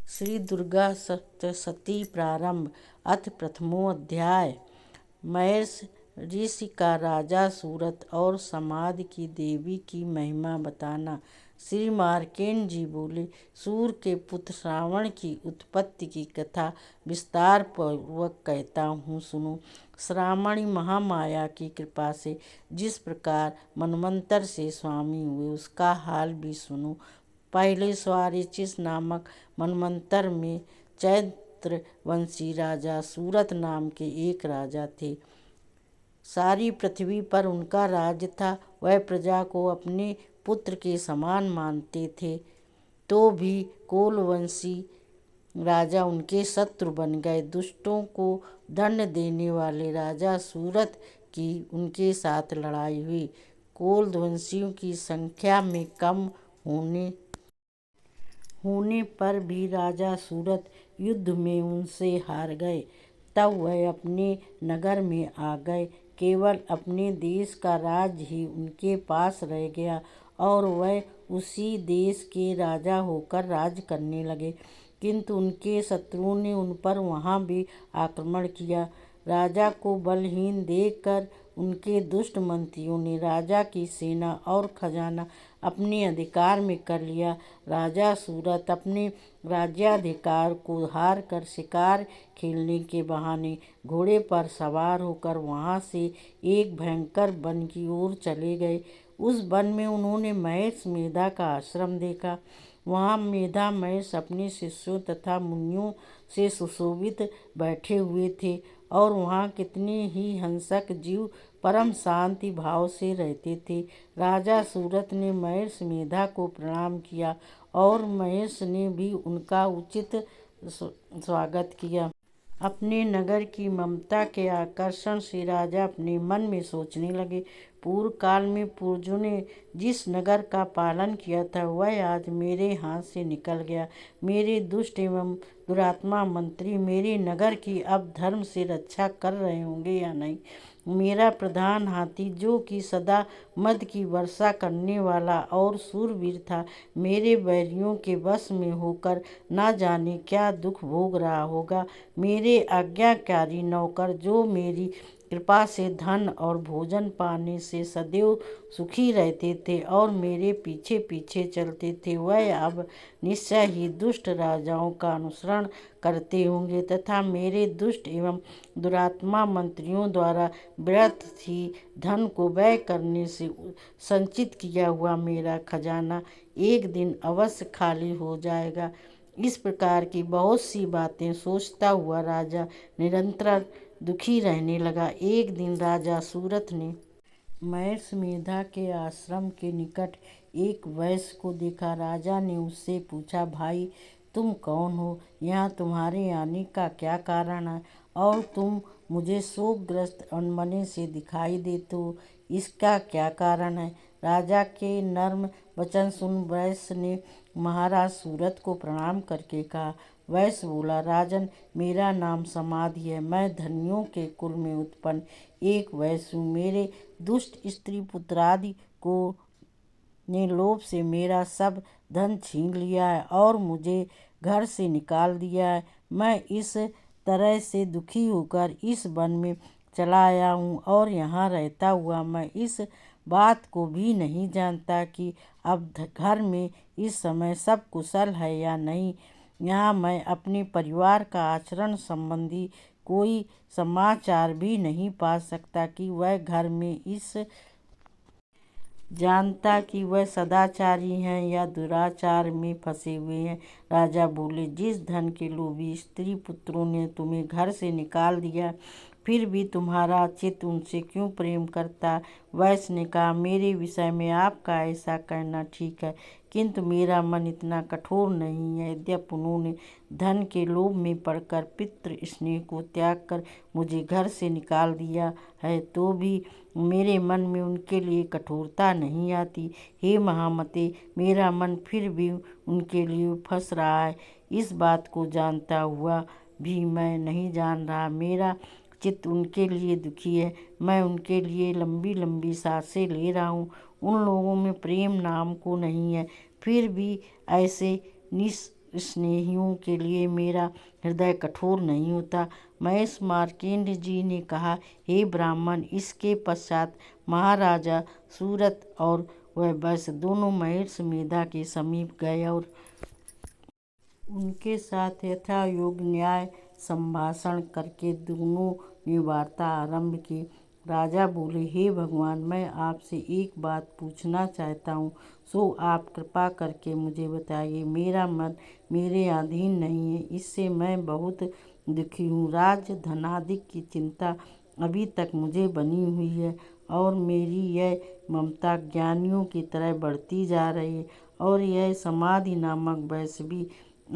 श्री दुर्गा सप्तशती प्रारंभ। अथ प्रथमोऽध्याय। महेश ऋषि का राजा सूरत और समाधि की देवी की महिमा बताना। श्री मार्कंडेय जी बोले, सूर्य के पुत्र श्रावण की उत्पत्ति की कथा विस्तार पूर्वक कहता हूँ, सुनो। श्रावणी महामाया की कृपा से जिस प्रकार मनवंतर से स्वामी हुए उसका हाल भी सुनो। पहले स्वारिचिस नामक मनवंतर में चैत्रवंशी राजा सूरत नाम के एक राजा थे। सारी पृथ्वी पर उनका राज्य था। वह प्रजा को अपने पुत्र के समान मानते थे, तो भी कोलवंशी राजा उनके शत्रु बन गए। दुष्टों को दंड देने वाले राजा सूरत की उनके साथ लड़ाई हुई। कोलवंशियों की संख्या में कम होने पर भी राजा सूरत युद्ध में उनसे हार गए। तब वह अपने नगर में आ गए। केवल अपने देश का राज ही उनके पास रह गया और वह उसी देश के राजा होकर राज करने लगे। किंतु उनके शत्रुओं ने उन पर वहाँ भी आक्रमण किया। राजा को बलहीन देखकर उनके दुष्ट मंत्रियों ने राजा की सेना और खजाना अपने अधिकार में कर लिया। राजा सूरत अपने राज्याधिकार को हार कर शिकार खेलने के बहाने घोड़े पर सवार होकर वहाँ से एक भयंकर वन की ओर चले गए। उस वन में उन्होंने महेश मेधा का आश्रम देखा। वहाँ मेधा महेश अपने शिष्यों तथा मुनियों से सुशोभित बैठे हुए थे और वहाँ कितने ही हिंसक जीव परम शांति भाव से रहते थे। राजा सूरत ने महेश मेधा को प्रणाम किया और महेश ने भी उनका उचित स्वागत किया। अपने नगर की ममता के आकर्षण से राजा अपने मन में सोचने लगे, पूर्व काल में पूर्वजों ने जिस नगर का पालन किया था वह आज मेरे हाथ से निकल गया। मेरे दुष्ट एवं दुरात्मा मंत्री मेरे नगर की अब धर्म से रक्षा कर रहे होंगे या नहीं। मेरा प्रधान हाथी, जो कि सदा मद की वर्षा करने वाला और शूरवीर था, मेरे बैरियों के वश में होकर न जाने क्या दुख भोग रहा होगा। मेरे आज्ञाकारी नौकर, जो मेरी कृपा से धन और भोजन पाने से सदैव सुखी रहते थे और मेरे पीछे पीछे चलते थे, वह अब निश्चय ही दुष्ट राजाओं का अनुसरण करते होंगे तथा मेरे दुष्ट एवं दुरात्मा मंत्रियों द्वारा व्यर्थ ही धन को व्यय करने से संचित किया हुआ मेरा खजाना एक दिन अवश्य खाली हो जाएगा। इस प्रकार की बहुत सी बातें सोचता हुआ राजा निरंतर दुखी रहने लगा। एक दिन राजा सूरत ने महेश मेधा के आश्रम के निकट एक वैश्य को देखा। राजा ने उससे पूछा, भाई तुम कौन हो? यहाँ तुम्हारे आने का क्या कारण है और तुम मुझे शोकग्रस्त अनमने से दिखाई देते हो, इसका क्या कारण है? राजा के नर्म वचन सुन वैश्य ने महाराज सूरत को प्रणाम करके कहा। वैश्य बोला, राजन, मेरा नाम समाधि है। मैं धनियों के कुल में उत्पन्न एक वैश्य हूँ। मेरे दुष्ट स्त्री पुत्रादि को ने लोभ से मेरा सब धन छीन लिया है और मुझे घर से निकाल दिया है। मैं इस तरह से दुखी होकर इस वन में चला आया हूँ और यहाँ रहता हुआ मैं इस बात को भी नहीं जानता कि अब घर में इस समय सब कुशल है या नहीं। यहाँ मैं अपने परिवार का आचरण संबंधी कोई समाचार भी नहीं पा सकता कि वह घर में इस जानता कि वह सदाचारी हैं या दुराचार में फंसे हुए हैं। राजा बोले, जिस धन के लोभी स्त्री पुत्रों ने तुम्हें घर से निकाल दिया, फिर भी तुम्हारा चित्त उनसे क्यों प्रेम करता? वैश्य ने कहा, मेरे विषय में आपका ऐसा कहना ठीक है, किंतु मेरा मन इतना कठोर नहीं है। यद्यपि उन्होंने धन के लोभ में पड़कर पितृ स्नेह को त्याग कर मुझे घर से निकाल दिया है, तो भी मेरे मन में उनके लिए कठोरता नहीं आती। हे महामते, मेरा मन फिर भी उनके लिए फंस रहा है। इस बात को जानता हुआ भी मैं नहीं जान रहा, मेरा चित्त उनके लिए दुखी है। मैं उनके लिए लंबी लंबी सांसें ले रहा हूँ। उन लोगों में प्रेम नाम को नहीं है, फिर भी ऐसे स्नेहियों के लिए मेरा हृदय कठोर नहीं होता। महेश मार्कंडेय जी ने कहा, हे ब्राह्मण। इसके पश्चात महाराजा सूरत और वह वैश्य दोनों महर्षि मेधा के समीप गए और उनके साथ यथायोग्य न्याय संभाषण करके दोनों ने वार्ता आरंभ की। राजा बोले, हे भगवान, मैं आपसे एक बात पूछना चाहता हूँ, सो आप कृपा करके मुझे बताइए। मेरा मन मेरे अधीन नहीं है, इससे मैं बहुत दुखी हूँ। राज्य धनादि की चिंता अभी तक मुझे बनी हुई है और मेरी यह ममता ज्ञानियों की तरह बढ़ती जा रही है। और यह समाधि नामक वैश्य भी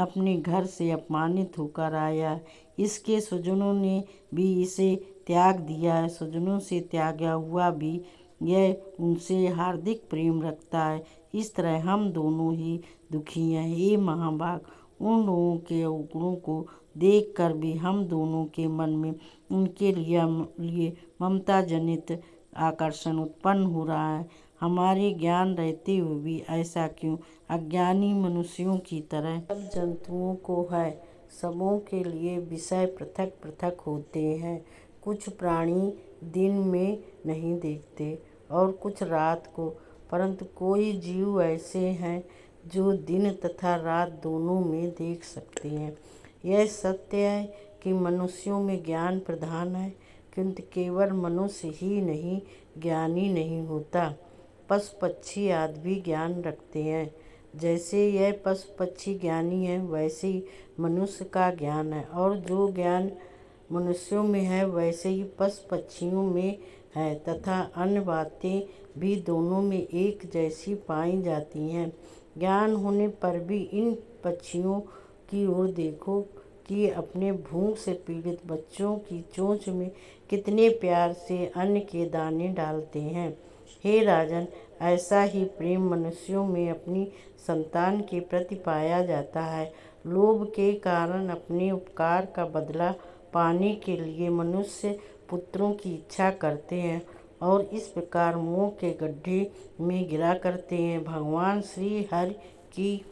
अपने घर से अपमानित होकर आया है। इसके स्वजनों ने भी इसे त्याग दिया है। स्वजनों से त्यागा हुआ भी यह उनसे हार्दिक प्रेम रखता है। इस तरह हम दोनों ही दुखी हैं। हे महाभाग, उन लोगों के अवगुणों को देखकर भी हम दोनों के मन में उनके लिए ममता जनित आकर्षण उत्पन्न हो रहा है। हमारे ज्ञान रहते हुए भी ऐसा क्यों? अज्ञानी मनुष्यों की तरह सब जंतुओं को है। सबों के लिए विषय पृथक पृथक होते हैं। कुछ प्राणी दिन में नहीं देखते और कुछ रात को, परंतु कोई जीव ऐसे हैं जो दिन तथा रात दोनों में देख सकते हैं। यह सत्य है कि मनुष्यों में ज्ञान प्रधान है, किंतु केवल मनुष्य ही नहीं ज्ञानी नहीं होता। पशु पक्षी आदि भी ज्ञान रखते हैं। जैसे यह पशु पक्षी ज्ञानी है, वैसे ही मनुष्य का ज्ञान है। और जो ज्ञान मनुष्यों में है, वैसे ही पशु पक्षियों में है तथा अन्य बातें भी दोनों में एक जैसी पाई जाती हैं। ज्ञान होने पर भी इन पक्षियों की ओर देखो कि अपने भूख से पीड़ित बच्चों की चोंच में कितने प्यार से अन्न के दाने डालते हैं। हे राजन, ऐसा ही प्रेम मनुष्यों में अपनी संतान के प्रति पाया जाता है। लोभ के कारण अपने उपकार का बदला पाने के लिए मनुष्य पुत्रों की इच्छा करते हैं और इस प्रकार मोह के गड्ढे में गिरा करते हैं। भगवान श्री हरि की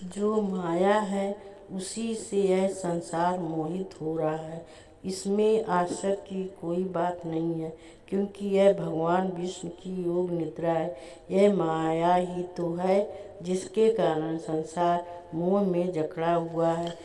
जो माया है, उसी से यह संसार मोहित हो रहा है। इसमें आश्चर्य की कोई बात नहीं है, क्योंकि यह भगवान विष्णु की योग निद्रा है। यह माया ही तो है जिसके कारण संसार मोह में जकड़ा हुआ है।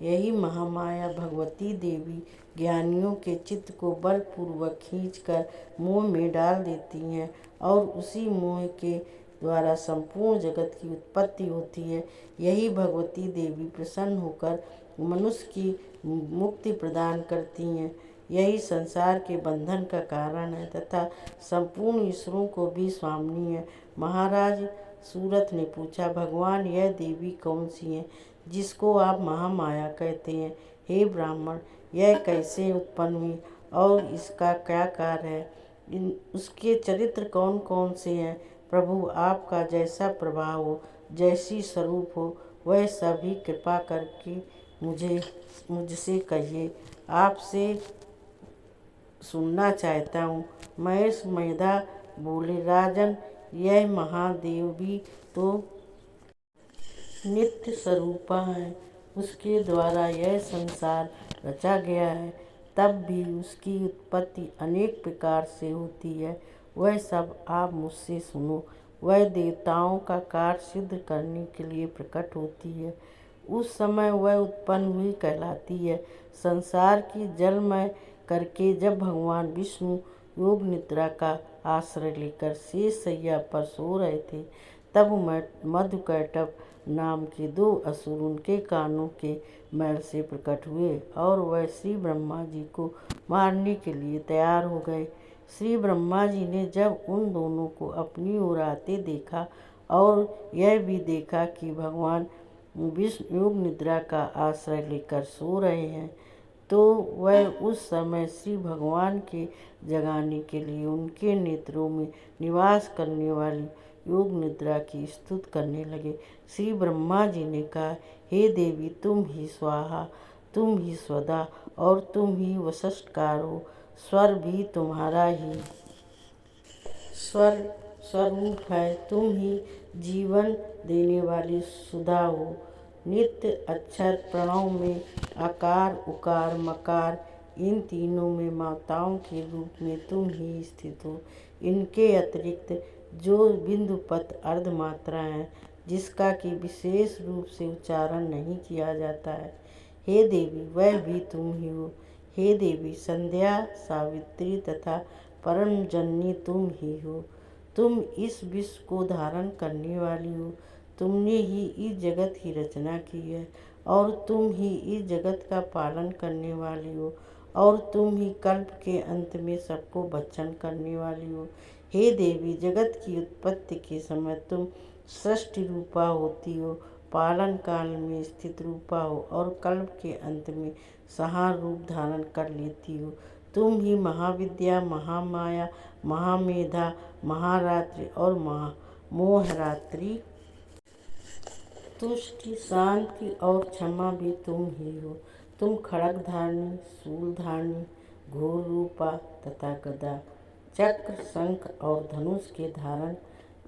यही महामाया भगवती देवी ज्ञानियों के चित्त को बलपूर्वक खींचकर मोह में डाल देती हैं और उसी मोह के द्वारा संपूर्ण जगत की उत्पत्ति होती है। यही भगवती देवी प्रसन्न होकर मनुष्य की मुक्ति प्रदान करती हैं। यही संसार के बंधन का कारण है तथा संपूर्ण ईश्वरों को भी स्वामिनी है। महाराज सूरत ने पूछा, भगवान, यह देवी कौन सी है जिसको आप महामाया कहते हैं? हे ब्राह्मण, यह कैसे उत्पन्न हुई और इसका क्या कार्य है? उसके चरित्र कौन कौन से हैं? प्रभु, आपका जैसा प्रभाव हो, जैसी स्वरूप हो, वह सभी कृपा करके मुझसे कहिए। आपसे सुनना चाहता हूँ। महेश मेधा बोले, राजन, यह महादेवी तो नित्य स्वरूपा है। उसके द्वारा यह संसार रचा गया है। तब भी उसकी उत्पत्ति अनेक प्रकार से होती है। वह सब आप मुझसे सुनो। वह देवताओं का कार्य सिद्ध करने के लिए प्रकट होती है। उस समय वह उत्पन्न हुई कहलाती है। संसार की जलमय करके जब भगवान विष्णु योग निद्रा का आश्रय लेकर शेष शैया पर सो रहे थे, तब मधुकैटभ नाम के 2 असुर उनके कानों के मैल से प्रकट हुए और वह श्री ब्रह्मा जी को मारने के लिए तैयार हो गए। श्री ब्रह्मा जी ने जब उन दोनों को अपनी ओर आते देखा और यह भी देखा कि भगवान विष्णु योग निद्रा का आश्रय लेकर सो रहे हैं, तो वह उस समय श्री भगवान के जगाने के लिए उनके नेत्रों में निवास करने वाली योग निद्रा की स्तुति करने लगे। श्री ब्रह्मा जी ने कहा, हे देवी, तुम ही स्वाहा, तुम ही स्वधा और तुम ही वशष्ठकार हो। स्वर भी तुम्हारा ही। स्वर स्वरूप है। तुम ही जीवन देने वाली सुधा हो। नित्य अक्षर प्रणव में आकार उकार मकार, इन तीनों में माताओं के रूप में तुम ही स्थित हो। इनके अतिरिक्त जो बिंदुपत अर्धमात्रा है, जिसका कि विशेष रूप से उच्चारण नहीं किया जाता है, हे देवी वह भी तुम ही हो। हे देवी संध्या सावित्री तथा परम जननी तुम ही हो। तुम इस विश्व को धारण करने वाली हो। तुमने ही इस जगत की रचना की है और तुम ही इस जगत का पालन करने वाली हो और तुम ही कल्प के अंत में सबको भक्षण करने वाली हो। हे देवी जगत की उत्पत्ति के समय तुम सृष्टि रूपा होती हो, पालन काल में स्थित रूपा हो और कल्प के अंत में संहार रूप धारण कर लेती हो। तुम ही महाविद्या महामाया महामेधा महारात्रि और मोहरात्रि, तुष्टि शांति और क्षमा भी तुम ही हो। तुम खड्ग धारणी शूल धारणी घोर रूपा तथा गदा चक्र शंख और धनुष के धारण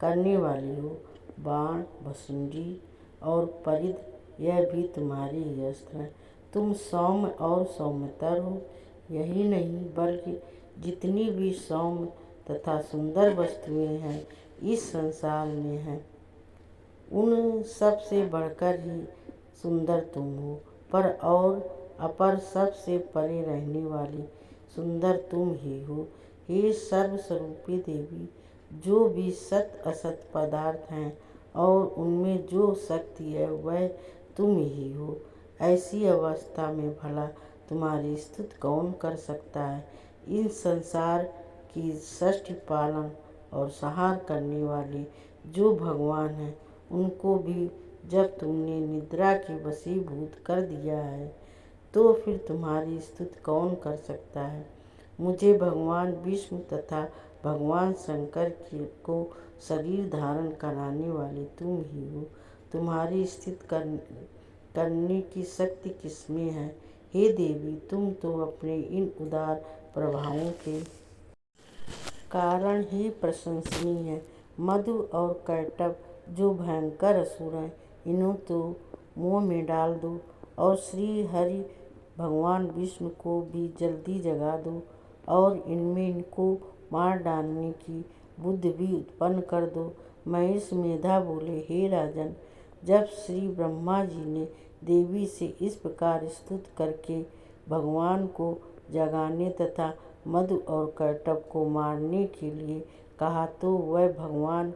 करने वाली हो। बाण भसुंडी और परिध यह भी तुम्हारी ही अस्त्र है। तुम सौम्य और सौम्यतर हो। यही नहीं बल्कि जितनी भी सौम्य तथा सुंदर वस्तुएं हैं इस संसार में हैं, उन सब से बढ़कर ही सुंदर तुम हो। पर और अपर सबसे परे रहने वाली सुंदर तुम ही हो। हे सर्वस्वरूपी देवी, जो भी सत असत पदार्थ हैं और उनमें जो शक्ति है वह तुम ही हो। ऐसी अवस्था में भला तुम्हारी स्तुति कौन कर सकता है। इन संसार की सृष्टि पालन और संहार करने वाले जो भगवान हैं, उनको भी जब तुमने निद्रा के वशीभूत कर दिया है, तो फिर तुम्हारी स्तुति कौन कर सकता है। मुझे भगवान विष्णु तथा भगवान शंकर को शरीर धारण कराने वाले तुम ही हो। तुम्हारी स्थिति करने की शक्ति किसमें है। हे देवी तुम तो अपने इन उदार प्रभावों के कारण ही प्रशंसनीय है। मधु और कैटभ जो भयंकर असुर हैं, इन्हें तो मुँह में डाल दो और श्री हरि भगवान विष्णु को भी जल्दी जगा दो और इनमें इनको मार डालने की बुद्धि भी उत्पन्न कर दो। महेश मेधा बोले, हे राजन, जब श्री ब्रह्मा जी ने देवी से इस प्रकार स्तुति करके भगवान को जगाने तथा मधु और कैटभ को मारने के लिए कहा, तो वह भगवान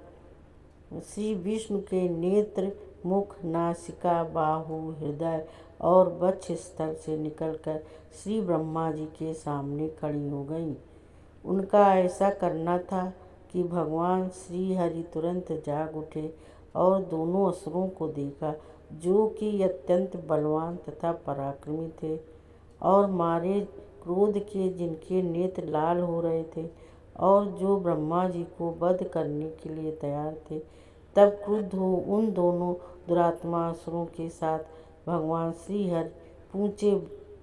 श्री विष्णु के नेत्र मुख नासिका बाहु हृदय और वक्ष स्थल से निकलकर श्री ब्रह्मा जी के सामने खड़ी हो गईं। उनका ऐसा करना था कि भगवान श्री हरि तुरंत जाग उठे और दोनों असुरों को देखा, जो कि अत्यंत बलवान तथा पराक्रमी थे और मारे क्रोध के जिनके नेत्र लाल हो रहे थे और जो ब्रह्मा जी को वध करने के लिए तैयार थे। तब क्रुद्ध हो उन दोनों दुरात्मा असुरों के साथ भगवान श्री हरि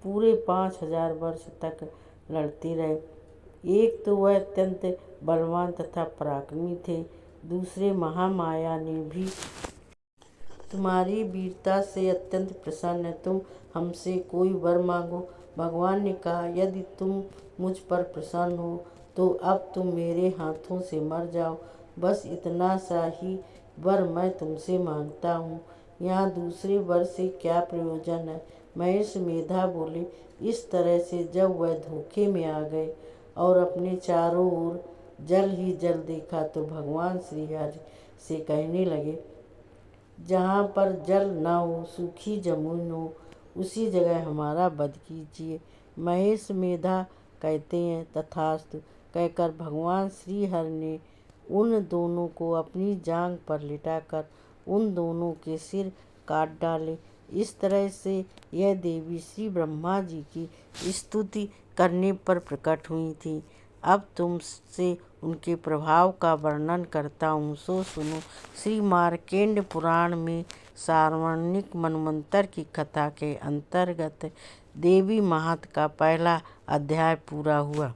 पूरे 5000 वर्ष तक लड़ते रहे। एक तो वह अत्यंत बलवान तथा पराक्रमी थे, दूसरे महामाया ने भी तुम्हारी वीरता से अत्यंत प्रसन्न है। तुम हमसे कोई वर मांगो। भगवान ने कहा, यदि तुम मुझ पर प्रसन्न हो तो अब तुम मेरे हाथों से मर जाओ। बस इतना सा ही वर मैं तुमसे मांगता हूँ। यहाँ दूसरे वर से क्या प्रयोजन है। महेश मेधा बोले, इस तरह से जब वह धोखे में आ गए और अपने चारों ओर जल ही जल देखा, तो भगवान श्री हरि से कहने लगे, जहाँ पर जल न हो, सूखी जमीन हो, उसी जगह हमारा वध कीजिए। महेश मेधा कहते हैं, तथास्तु कहकर भगवान श्री हरि ने उन दोनों को अपनी जांघ पर लिटाकर उन दोनों के सिर काट डाले। इस तरह से यह देवी श्री ब्रह्मा जी की स्तुति करने पर प्रकट हुई थी। अब तुमसे उनके प्रभाव का वर्णन करता हूँ, सो सुनो। श्री मार्कंडेय पुराण में सार्वणिक मनवंतर की कथा के अंतर्गत देवी महात्म्य का पहला अध्याय पूरा हुआ।